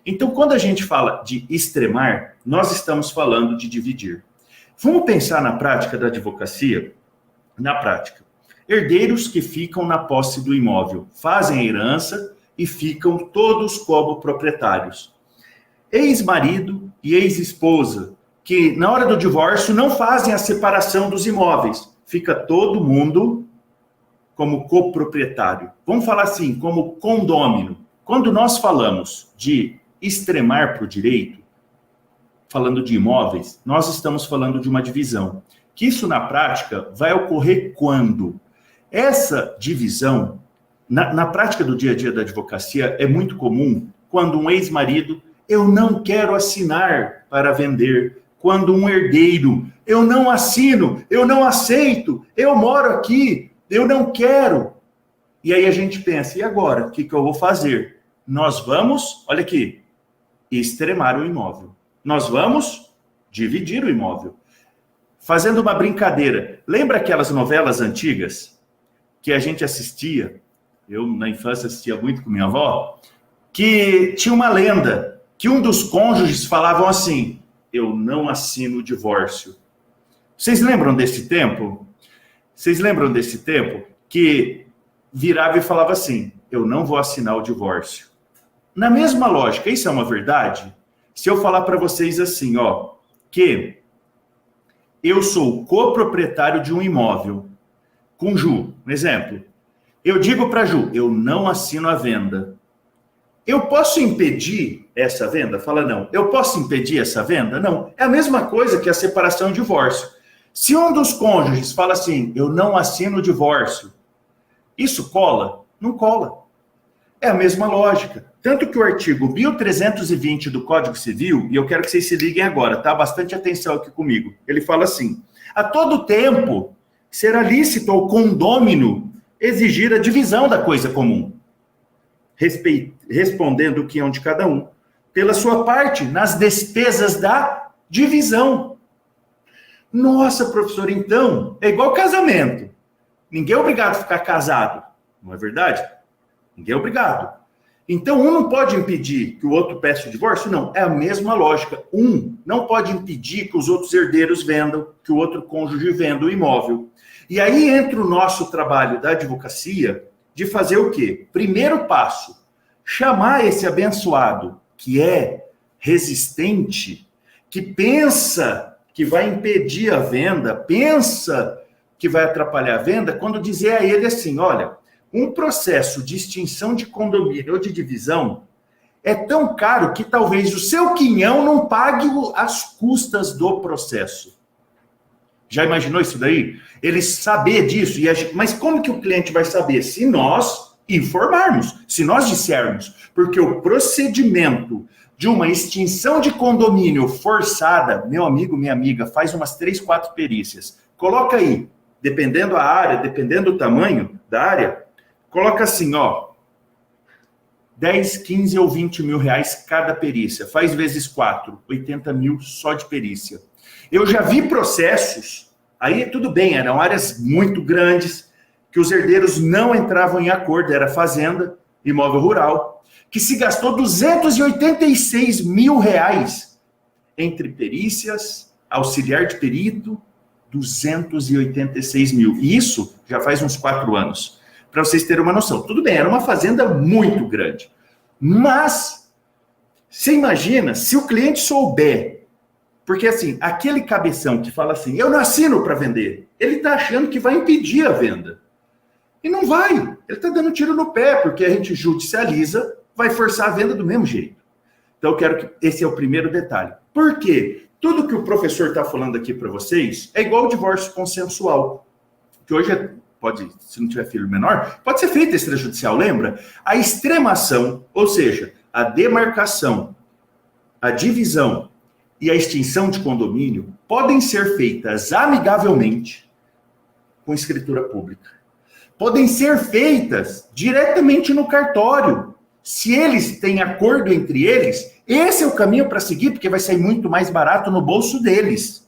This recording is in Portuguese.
Então, quando a gente fala de extremar, nós estamos falando de dividir. Vamos pensar na prática da advocacia? Na prática, herdeiros que ficam na posse do imóvel, fazem a herança e ficam todos como proprietários. Ex-marido e ex-esposa, que na hora do divórcio não fazem a separação dos imóveis, fica todo mundo como coproprietário. Vamos falar assim, como condômino. Quando nós falamos de extremar para o direito, falando de imóveis, nós estamos falando de uma divisão. Que isso, na prática, vai ocorrer quando? Essa divisão, na prática do dia a dia da advocacia, é muito comum quando um ex-marido, eu não quero assinar para vender. Quando um herdeiro, eu não assino, eu não aceito, eu moro aqui, eu não quero. E aí a gente pensa, e agora? O que eu vou fazer? Nós vamos, olha aqui, extremar o imóvel. Nós vamos dividir o imóvel. Fazendo uma brincadeira, lembra aquelas novelas antigas que a gente assistia? Eu, na infância, assistia muito com minha avó, que tinha uma lenda, que um dos cônjuges falavam assim, eu não assino o divórcio. Vocês lembram desse tempo? Vocês lembram desse tempo que virava e falava assim, eu não vou assinar o divórcio. Na mesma lógica, isso é uma verdade? Se eu falar para vocês assim, ó, que eu sou coproprietário de um imóvel com Ju, um exemplo. Eu digo para Ju, eu não assino a venda. Eu posso impedir essa venda? Fala, não. Eu posso impedir essa venda? Não. É a mesma coisa que a separação e o divórcio. Se um dos cônjuges fala assim, eu não assino o divórcio, isso cola? Não cola. É a mesma lógica. Tanto que o artigo 1320 do Código Civil, e eu quero que vocês se liguem agora, tá? Bastante atenção aqui comigo. Ele fala assim, a todo tempo será lícito ao condômino exigir a divisão da coisa comum, respondendo o que é um de cada um, pela sua parte, nas despesas da divisão. Nossa, professor, então, é igual casamento. Ninguém é obrigado a ficar casado, não é verdade? Ninguém é obrigado. Então, um não pode impedir que o outro peça o divórcio? Não, é a mesma lógica. Um não pode impedir que os outros herdeiros vendam, que o outro cônjuge venda o imóvel. E aí entra o nosso trabalho da advocacia de fazer o quê? Primeiro passo, chamar esse abençoado que é resistente, que pensa que vai impedir a venda, pensa que vai atrapalhar a venda, quando dizer a ele assim, olha, um processo de extinção de condomínio ou de divisão é tão caro que talvez o seu quinhão não pague as custas do processo. Já imaginou isso daí? Ele saber disso, mas como que o cliente vai saber? Se nós informarmos, se nós dissermos, porque o procedimento de uma extinção de condomínio forçada, meu amigo, minha amiga, faz umas 3, 4 perícias. Coloca aí, dependendo da área, dependendo do tamanho da área, coloca assim, ó, 10, 15 ou 20 mil reais cada perícia. Faz vezes 4, 80 mil só de perícia. Eu já vi processos, aí tudo bem, eram áreas muito grandes, que os herdeiros não entravam em acordo, era fazenda, imóvel rural, que se gastou 286 mil reais entre perícias, auxiliar de perito, 286 mil. E isso já faz uns 4 anos. Para vocês terem uma noção. Tudo bem, era uma fazenda muito grande. Mas, você imagina, se o cliente souber, porque assim, aquele cabeção que fala assim, eu não assino para vender, ele está achando que vai impedir a venda. E não vai. Ele está dando tiro no pé, porque a gente judicializa, vai forçar a venda do mesmo jeito. Então, eu quero que esse é o primeiro detalhe. Por quê? Tudo que o professor está falando aqui para vocês é igual o divórcio consensual, que hoje pode, se não tiver filho menor, pode ser feito extrajudicial, lembra? A extremação, ou seja, a demarcação, a divisão e a extinção de condomínio podem ser feitas amigavelmente com escritura pública. Podem ser feitas diretamente no cartório. Se eles têm acordo entre eles, esse é o caminho para seguir, porque vai sair muito mais barato no bolso deles.